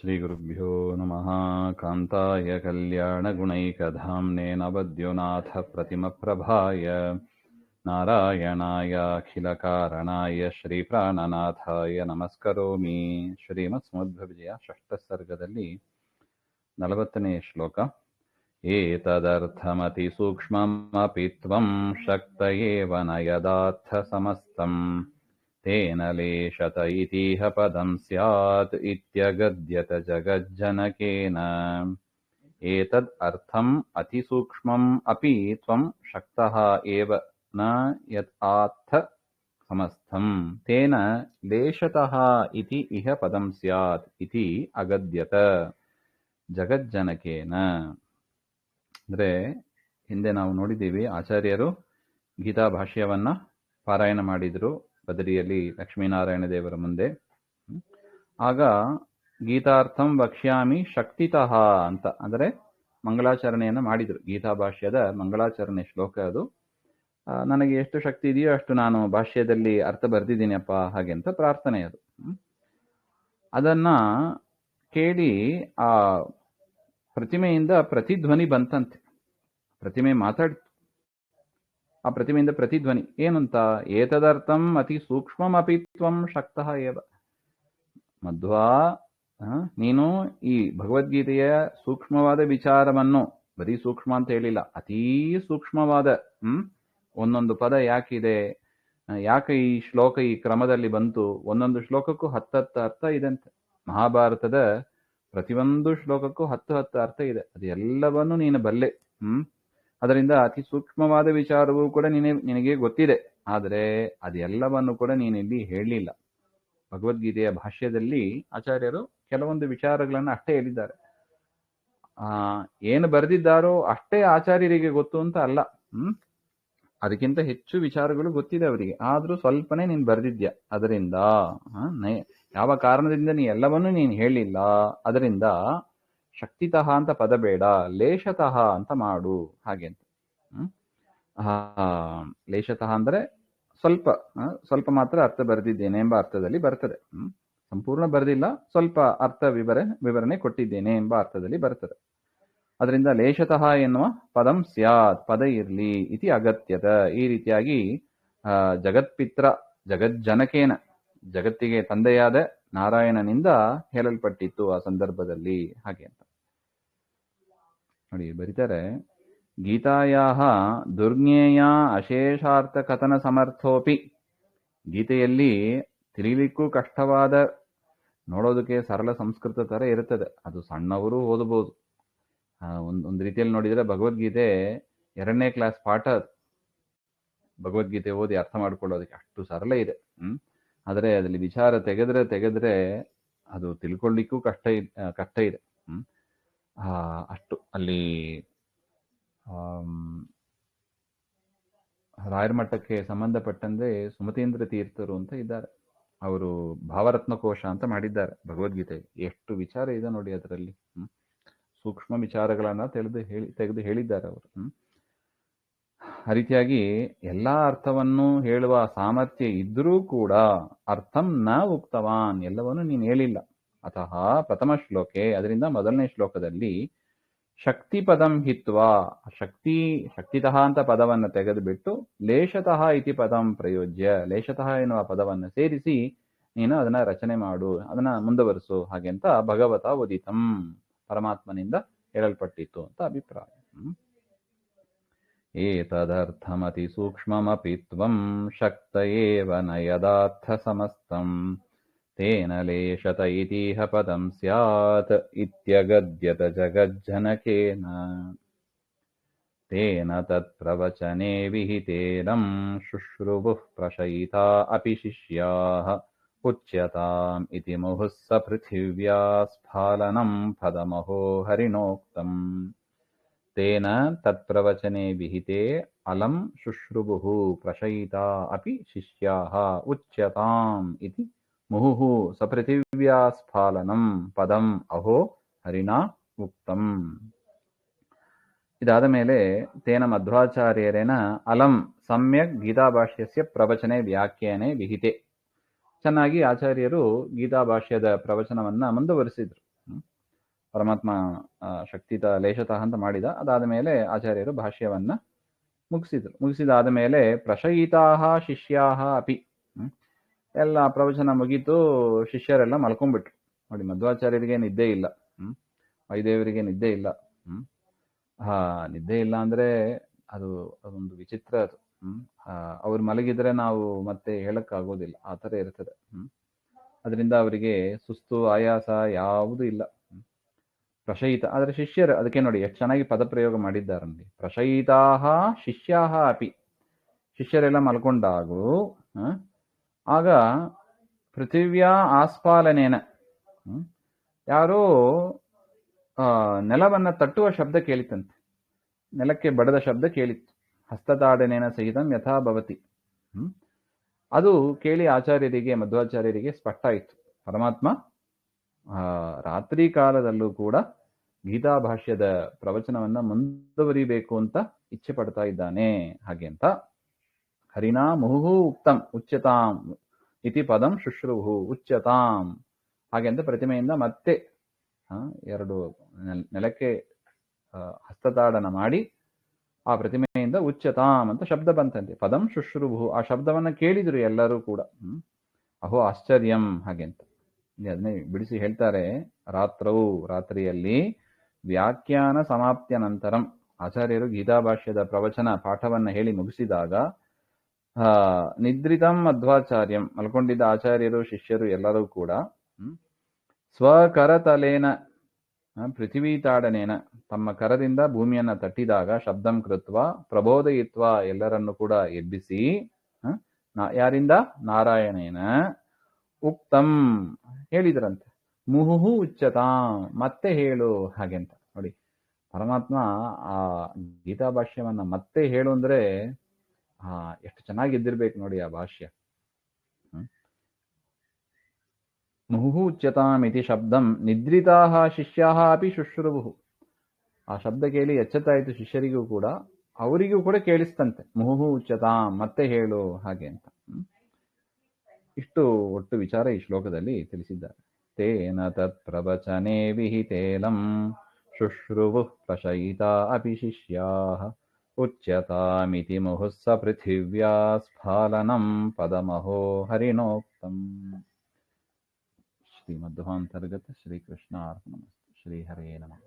ಶ್ರೀಗುರುಭ್ಯೋ ನಮಃ. ಕಾಂತಾಯ ಕಲ್ಯಾಣಗುಣೈಕಧಾಮ್ನೇ ನವದ್ಯೋನಾಥ ಪ್ರತಿಮಪ್ರಭಾಯ ನಾರಾಯಣಾಯ ಅಖಿಲಕಾರಣಾಯ ಶ್ರೀಪ್ರಾಣನಾಥಾಯ ನಮಸ್ಕರೋಮಿ. ಶ್ರೀಮತ್ಸಮಧ್ವವಿಜಯ ಷಷ್ಠ ಸರ್ಗದಲ್ಲಿ 40ನೇ ಶ್ಲೋಕ. ಏತದರ್ಥಮತಿ ಸೂಕ್ಷ್ಮಮಪಿ ತ್ವಂ ಶಕ್ತ ಏವ ನ ಯದಾರ್ಥ ಸಮಸ್ತಂ ತೇನ ಲೇಷತ ಇತೀಹ ಪದಂ ಸ್ಯಾತ್ ಇತ್ಯಗದ್ಯತ ಜಗಜ್ಜನಕೇನ. ಏತದ್ ಅರ್ಥಂ ಅತಿಸೂಕ್ಷ್ಮಂ ಅಪಿ ತ್ವಂ ಶಕ್ತಃ ಏವ ನ ಯದಾರ್ಥ ಸಮಸ್ತಂ ತೇನ ಲೇಷತಃ ಇತಿ ಇಹ ಪದಂ ಸ್ಯಾತ್ ಇತಿ ಅಗದ್ಯತ ಜಗಜ್ಜನಕೇನ. ಅಂದರೆ ಹಿಂದೆ ನಾವು ನೋಡಿದ್ದೀವಿ, ಆಚಾರ್ಯರು ಗೀತಾ ಭಾಷ್ಯವನ್ನ ಪಾರಾಯಣ ಮಾಡಿದರು ಬದರಿಯಲ್ಲಿ ಲಕ್ಷ್ಮೀನಾರಾಯಣ ದೇವರ ಮುಂದೆ. ಆಗ ಗೀತಾರ್ಥಂ ವಕ್ಷ್ಯಾಮಿ ಶಕ್ತಿತಃ ಅಂತ ಅಂದರೆ ಮಂಗಳಾಚರಣೆಯನ್ನು ಮಾಡಿದರು. ಗೀತಾ ಭಾಷ್ಯದ ಮಂಗಳಾಚರಣೆ ಶ್ಲೋಕ ಅದು. ನನಗೆ ಎಷ್ಟು ಶಕ್ತಿ ಇದೆಯೋ ಅಷ್ಟು ನಾನು ಭಾಷ್ಯದಲ್ಲಿ ಅರ್ಥ ಬರೆದಿದ್ದೀನಿಯಪ್ಪ ಹಾಗೆ ಅಂತ ಪ್ರಾರ್ಥನೆ ಅದು. ಅದನ್ನ ಕೇಳಿ ಆ ಪ್ರತಿಮೆಯಿಂದ ಪ್ರತಿಧ್ವನಿ ಬಂತಂತೆ. ಪ್ರತಿಮೆ ಮಾತಾಡಿತು. ಆ ಪ್ರತಿಮೆಯಿಂದ ಪ್ರತಿಧ್ವನಿ ಏನಂತ? ಏತದರ್ಥಂ ಅತಿ ಸೂಕ್ಷ್ಮಮಪಿ ತ್ವಂ ಶಕ್ತಃ ಏವ. ಮಧ್ವಾ, ನೀನು ಈ ಭಗವದ್ಗೀತೆಯ ಸೂಕ್ಷ್ಮವಾದ ವಿಚಾರವನ್ನು, ಬರೀ ಸೂಕ್ಷ್ಮ ಅಂತ ಹೇಳಿಲ್ಲ, ಅತೀ ಸೂಕ್ಷ್ಮವಾದ ಒಂದೊಂದು ಪದ ಯಾಕಿದೆ, ಯಾಕೆ ಈ ಶ್ಲೋಕ ಈ ಕ್ರಮದಲ್ಲಿ ಬಂತು, ಒಂದೊಂದು ಶ್ಲೋಕಕ್ಕೂ 10 ಅರ್ಥ ಇದಂತೆ. ಮಹಾಭಾರತದ ಪ್ರತಿಯೊಂದು ಶ್ಲೋಕಕ್ಕೂ 10 ಅರ್ಥ ಇದೆ. ಅದು ಎಲ್ಲವನ್ನೂ ನೀನು ಬಲ್ಲೆ. ಅದರಿಂದ ಅತಿ ಸೂಕ್ಷ್ಮವಾದ ವಿಚಾರವೂ ಕೂಡ ನಿನಗೆ ಗೊತ್ತಿದೆ. ಆದರೆ ಅದೆಲ್ಲವನ್ನು ಕೂಡ ನೀನಿಲ್ಲಿ ಹೇಳಲಿಲ್ಲ. ಭಗವದ್ಗೀತೆಯ ಭಾಷ್ಯದಲ್ಲಿ ಆಚಾರ್ಯರು ಕೆಲವೊಂದು ವಿಚಾರಗಳನ್ನು ಅಷ್ಟೇ ಹೇಳಿದ್ದಾರೆ. ಏನು ಬರೆದಿದ್ದಾರೋ ಅಷ್ಟೇ ಆಚಾರ್ಯರಿಗೆ ಗೊತ್ತು ಅಂತ ಅಲ್ಲ. ಅದಕ್ಕಿಂತ ಹೆಚ್ಚು ವಿಚಾರಗಳು ಗೊತ್ತಿದೆ ಅವರಿಗೆ. ಆದ್ರೂ ಸ್ವಲ್ಪನೇ ನೀನು ಬರೆದಿದ್ಯಾ. ಅದರಿಂದ ಯಾವ ಕಾರಣದಿಂದ ನೀ ಎಲ್ಲವನ್ನೂ ನೀನು ಹೇಳಿಲ್ಲ. ಅದರಿಂದ ಶಕ್ತಿತಃ ಅಂತ ಪದ ಬೇಡ, ಲೇಷತಃ ಅಂತ ಮಾಡು ಹಾಗೆ ಅಂತ. ಲೇಷತಃ ಅಂದ್ರೆ ಸ್ವಲ್ಪ ಸ್ವಲ್ಪ ಮಾತ್ರ ಅರ್ಥ ಬರೆದಿದ್ದೇನೆ ಎಂಬ ಅರ್ಥದಲ್ಲಿ ಬರ್ತದೆ. ಸಂಪೂರ್ಣ ಬರೆದಿಲ್ಲ, ಸ್ವಲ್ಪ ಅರ್ಥ ವಿವರಣೆ ಕೊಟ್ಟಿದ್ದೇನೆ ಎಂಬ ಅರ್ಥದಲ್ಲಿ ಬರ್ತದೆ. ಅದರಿಂದ ಲೇಷತಃ ಎನ್ನುವ ಪದಂ ಸ್ಯಾತ್, ಪದ ಇರ್ಲಿ ಇತಿ ಅಗತ್ಯದ. ಈ ರೀತಿಯಾಗಿ ಜಗತ್ಪಿತ್ರ ಜಗಜ್ಜನಕೇನ, ಜಗತ್ತಿಗೆ ತಂದೆಯಾದ ನಾರಾಯಣನಿಂದ ಹೇಳಲ್ಪಟ್ಟಿತ್ತು ಆ ಸಂದರ್ಭದಲ್ಲಿ ಹಾಗೆ ಅಂತ ನೋಡಿ ಬರೀತಾರೆ. ಗೀತಾಯಾಹ ದುರ್ಜ್ಞೇಯ ಅಶೇಷಾರ್ಥ ಕಥನ ಸಮರ್ಥೋಪಿ. ಗೀತೆಯಲ್ಲಿ ತಿಳಿಲಿಕ್ಕೂ ಕಷ್ಟವಾದ, ನೋಡೋದಕ್ಕೆ ಸರಳ ಸಂಸ್ಕೃತ ತರ ಇರುತ್ತದೆ. ಅದು ಸಣ್ಣವರು ಓದಬಹುದು. ಒಂದು ರೀತಿಯಲ್ಲಿ ನೋಡಿದ್ರೆ ಭಗವದ್ಗೀತೆ 2ನೇ ಕ್ಲಾಸ್ ಪಾಠ. ಭಗವದ್ಗೀತೆ ಓದಿ ಅರ್ಥ ಮಾಡ್ಕೊಳ್ಳೋದಕ್ಕೆ ಅಷ್ಟು ಸರಳ ಇದೆ. ಆದರೆ ಅದರಲ್ಲಿ ವಿಚಾರ ತೆಗೆದ್ರೆ ಅದು ತಿಳ್ಕೊಳ್ಳಿಕ್ಕೂ ಕಷ್ಟ ಇದೆ. ಅಷ್ಟು ಅಲ್ಲಿ ರಾಯರ ಮಠಕ್ಕೆ ಸಂಬಂಧಪಟ್ಟಂತೆ ಸುಮತೀಂದ್ರ ತೀರ್ಥರು ಅಂತ ಇದ್ದಾರೆ. ಅವರು ಭಾವರತ್ನಕೋಶ ಅಂತ ಮಾಡಿದ್ದಾರೆ ಭಗವದ್ಗೀತೆ. ಎಷ್ಟು ವಿಚಾರ ಇದೆ ನೋಡಿ ಅದರಲ್ಲಿ. ಸೂಕ್ಷ್ಮ ವಿಚಾರಗಳನ್ನ ತೆಗೆದು ಹೇಳಿದ್ದಾರೆ ಅವರು. ಆ ರೀತಿಯಾಗಿ ಎಲ್ಲಾ ಅರ್ಥವನ್ನು ಹೇಳುವ ಸಾಮರ್ಥ್ಯ ಇದ್ರೂ ಕೂಡ ಅರ್ಥಂ ನ ಉಕ್ತವಾನ್, ಎಲ್ಲವನ್ನು ನೀನು ಹೇಳಿಲ್ಲ. ಅತಃ ಪ್ರಥಮ ಶ್ಲೋಕೆ, ಅದರಿಂದ ಮೊದಲನೇ ಶ್ಲೋಕದಲ್ಲಿ ಶಕ್ತಿ ಪದಂ ಹಿತ್ವಾ, ಶಕ್ತಿತಃ ಅಂತ ಪದವನ್ನು ತೆಗೆದುಬಿಟ್ಟು ಲೇಷತಃ ಇತಿ ಪದಂ ಪ್ರಯೋಜ್ಯ, ಲೇಷತಃ ಎನ್ನುವ ಪದವನ್ನು ಸೇರಿಸಿ ನೀನು ಅದನ್ನ ರಚನೆ ಮಾಡು, ಅದನ್ನ ಮುಂದುವರಿಸು ಹಾಗೆ ಅಂತ ಭಗವತ ಉದಿತಂ, ಪರಮಾತ್ಮನಿಂದ ಹೇಳಲ್ಪಟ್ಟಿತ್ತು ಅಂತ ಅಭಿಪ್ರಾಯ. ಏತದರ್ಥಮತಿ ಸೂಕ್ಷ್ಮಮಪಿ ತ್ವಂ ಶಕ್ತ ಏವ ನ ಯದಾರ್ಥ ಸಮಸ್ತಂ ತೇನ ಲೇಷತ ಇತೀಹ ಪದಂ ಸ್ಯಾತ್ ಇತ್ಯಗದ್ಯತ ಜಗಜ್ಜನಕೇನ. ತೇನ ತತ್ ಪ್ರವಚನೆ ವಿಹಿತೇನಂ ಶುಶ್ರುವುಃ ಪ್ರಶಯಿತಾ ಅಪಿ ಶಿಷ್ಯಾಃ ಉಚ್ಯತಾಂ ಇತಿ ಮುಹುಃ ಸ ಪೃಥಿವ್ಯಾ ಸ್ಫಾಲನಂ ಪದಮಹೋ ಹರಿಣೋಕ್ತಂ. ತೇನ ತತ್ಪ್ರವಚನೆ ವಿಹಿತೆ ಅಲಂ ಶುಶ್ರುವುಃ ಪ್ರಶಯಿತಾ ಅಪಿ ಶಿಷ್ಯಾಃ ಉಚ್ಯತಾಂ ಇತಿ ಮುಹುಃ ಸಪೃಥಿವ್ಯಾ ಸ್ಫಾಲನಂ ಪದಂ ಅಹೋ ಹರಿಣಾ ಉಕ್ತಂ. ಇದಾದ ಮೇಲೆ ತೇನ ಮಧ್ವಾಚಾರ್ಯರೇನ ಅಲಂ ಸಮ್ಯಕ್ ಗೀತಾಭಾಷ್ಯಸ್ಯ ಪ್ರವಚನೆ ವ್ಯಾಖ್ಯಾನೆ ವಿಹಿತೆ. ಚೆನ್ನಾಗಿ ಆಚಾರ್ಯರು ಗೀತಾಭಾಷ್ಯದ ಪ್ರವಚನವನ್ನ ಮುಂದುವರಿಸಿದ್ರು. ಪರಮಾತ್ಮ ಶಕ್ತಿತ ಲೇಷತಃ ಅಂತ ಮಾಡಿದ. ಅದಾದ ಮೇಲೆ ಆಚಾರ್ಯರು ಭಾಷ್ಯವನ್ನ ಮುಗಿಸಿದಾದ ಮೇಲೆ ಪ್ರಶಯಿತಾಹ ಶಿಷ್ಯಾಹ ಅಪಿ. ಎಲ್ಲ ಪ್ರವಚನ ಮುಗೀತು, ಶಿಷ್ಯರೆಲ್ಲ ಮಲ್ಕೊಂಡ್ಬಿಟ್ರು. ನೋಡಿ, ಮಧ್ವಾಚಾರ್ಯರಿಗೆ ನಿದ್ದೆ ಇಲ್ಲ, ವೈದೇವರಿಗೆ ನಿದ್ದೆ ಇಲ್ಲ. ನಿದ್ದೆ ಇಲ್ಲ ಅಂದ್ರೆ ಅದೊಂದು ವಿಚಿತ್ರ ಅದು. ಅವ್ರು ಮಲಗಿದ್ರೆ ನಾವು ಮತ್ತೆ ಹೇಳಕ್ಕಾಗೋದಿಲ್ಲ, ಆ ಥರ ಇರ್ತದೆ. ಅದರಿಂದ ಅವರಿಗೆ ಸುಸ್ತು ಆಯಾಸ ಯಾವುದೂ ಇಲ್ಲ. ಪ್ರಶಯಿತ ಆದ್ರೆ ಶಿಷ್ಯರು, ಅದಕ್ಕೆ ನೋಡಿ ಎಷ್ಟು ಚೆನ್ನಾಗಿ ಪದಪ್ರಯೋಗ ಮಾಡಿದ್ದಾರಲ್ಲಿ. ಪ್ರಶಯಿತಾಹ ಶಿಷ್ಯಾಹ ಅಪಿ. ಶಿಷ್ಯರೆಲ್ಲ ಮಲ್ಕೊಂಡಾಗೂ ಆಗ ಪೃಥಿವ್ಯಾ ಆಸ್ಪಾಲನೇನ ಯಾರೋ ನೆಲವನ್ನ ತಟ್ಟುವ ಶಬ್ದ ಕೇಳಿತಂತೆ. ನೆಲಕ್ಕೆ ಬಡದ ಶಬ್ದ ಕೇಳಿತ್ತು. ಹಸ್ತತಾಡನೇನ ಸಹಿತಂ ಯಥಾ ಭವತಿ. ಅದು ಕೇಳಿ ಆಚಾರ್ಯರಿಗೆ, ಮಧ್ವಾಚಾರ್ಯರಿಗೆ ಸ್ಪಷ್ಟ ಆಯಿತು, ಪರಮಾತ್ಮ ರಾತ್ರಿ ಕಾಲದಲ್ಲೂ ಕೂಡ ಗೀತಾ ಭಾಷ್ಯದ ಪ್ರವಚನವನ್ನ ಮುಂದುವರಿಬೇಕು ಅಂತ ಇಚ್ಛೆ ಪಡ್ತಾ ಇದ್ದಾನೆ. ಹಾಗೆ ಅಂತ ಹರಿನಾ ಮುಹುಹು ಉಕ್ತಂ ಉಚ್ಯತಾಂ ಇತಿ ಪದಂ ಶುಶ್ರುಹು ಉಚ್ಯತಾಂ. ಹಾಗೆ ಅಂತ ಪ್ರತಿಮೆಯಿಂದ ಮತ್ತೆ ಎರಡು ನೆಲಕ್ಕೆ ಹಸ್ತತಾಡನ ಮಾಡಿ ಆ ಪ್ರತಿಮೆಯಿಂದ ಉಚ್ಯತಾಂ ಅಂತ ಶಬ್ದ ಬಂತಂತೆ. ಪದಂ ಶುಶ್ರುಭು, ಆ ಶಬ್ದವನ್ನ ಕೇಳಿದ್ರು ಎಲ್ಲರೂ ಕೂಡ. ಅಹೋ ಆಶ್ಚರ್ಯಂ. ಹಾಗೆ ಅಂತ ಅದನ್ನೇ ಬಿಡಿಸಿ ಹೇಳ್ತಾರೆ. ರಾತ್ರಿಯಲ್ಲಿ ವ್ಯಾಖ್ಯಾನ ಸಮಾಪ್ತಿಯ ನಂತರಂ, ಆಚಾರ್ಯರು ಗೀತಾಭಾಷ್ಯದ ಪ್ರವಚನ ಪಾಠವನ್ನ ಹೇಳಿ ಮುಗಿಸಿದಾಗ ನಿದ್ರಿತಂ ಮಧ್ವಾಚಾರ್ಯಂ, ಮಲ್ಕೊಂಡಿದ್ದ ಆಚಾರ್ಯರು ಶಿಷ್ಯರು ಎಲ್ಲರೂ ಕೂಡ ಸ್ವಕರತಲೇನ ಪೃಥಿವೀ ತಾಡನೇನ, ತಮ್ಮ ಕರದಿಂದ ಭೂಮಿಯನ್ನ ತಟ್ಟಿದಾಗ ಶಬ್ದಂ ಕೃತ್ವ ಪ್ರಬೋಧಯಿತ್ವ, ಎಲ್ಲರನ್ನು ಕೂಡ ಎಬ್ಬಿಸಿ, ಯಾರಿಂದ? ನಾರಾಯಣೇನ ಉಕ್ತಂ, ಹೇಳಿದ್ರಂತೆ. ಮುಹುಹು ಉಚ್ಯತಾಂ, ಮತ್ತೆ ಹೇಳು. ಹಾಗೆ ಅಂತ ನೋಡಿ, ಪರಮಾತ್ಮ ಆ ಗೀತಾಭಾಷ್ಯವನ್ನ ಮತ್ತೆ ಹೇಳು ಅಂದ್ರೆ ಎಷ್ಟು ಚೆನ್ನಾಗಿದ್ದಿರ್ಬೇಕು ನೋಡಿ ಆ ಭಾಷ್ಯ. ಮುಹುಹು ಉಚ್ಯತಾಂ ಇತಿ ಶಬ್ದಂ ನಿದ್ರಿತಾಹ ಶಿಷ್ಯಾಹ ಅಪಿ ಶುಶ್ರುಭು. ಆ ಶಬ್ದ ಕೇಳಿ ಎಚ್ಚೆತ್ತಾಯಿತು ಶಿಷ್ಯರಿಗೂ ಕೂಡ, ಅವರಿಗೂ ಕೂಡ ಕೇಳಿಸ್ತಂತೆ. ಮುಹುಹು ಉಚ್ಯತಾಂ, ಮತ್ತೆ ಹೇಳು. ಹಾಗೆ ಅಂತ ಇಷ್ಟು ಒಟ್ಟು ವಿಚಾರ ಈ ಶ್ಲೋಕದಲ್ಲಿ ತಿಳಿಸಿದ್ದಾರೆ. ತೇನ ತತ್ ಪ್ರವಚನೆ ವಿಹಿತೇಲಂ ಶುಶ್ರುವು ಪ್ರಶಯಿತಾ ಅಪಿ ಶಿಷ್ಯಾಃ ಉಚ್ಯತಾಮಿತಿ ಮುಹುಸ್ಸ ಪೃಥಿವ್ಯಾ ಸ್ಫಾಲನಂ ಪದಮಹೋ ಹರಿಣೋಕ್ತಂ. ಶ್ರೀಮಧ್ವಾಂತರ್ಗತ ಶ್ರೀಕೃಷ್ಣ ಅರ್ಪಣಮಸ್ತು. ಶ್ರೀ ಹರೇ ನಮಃ.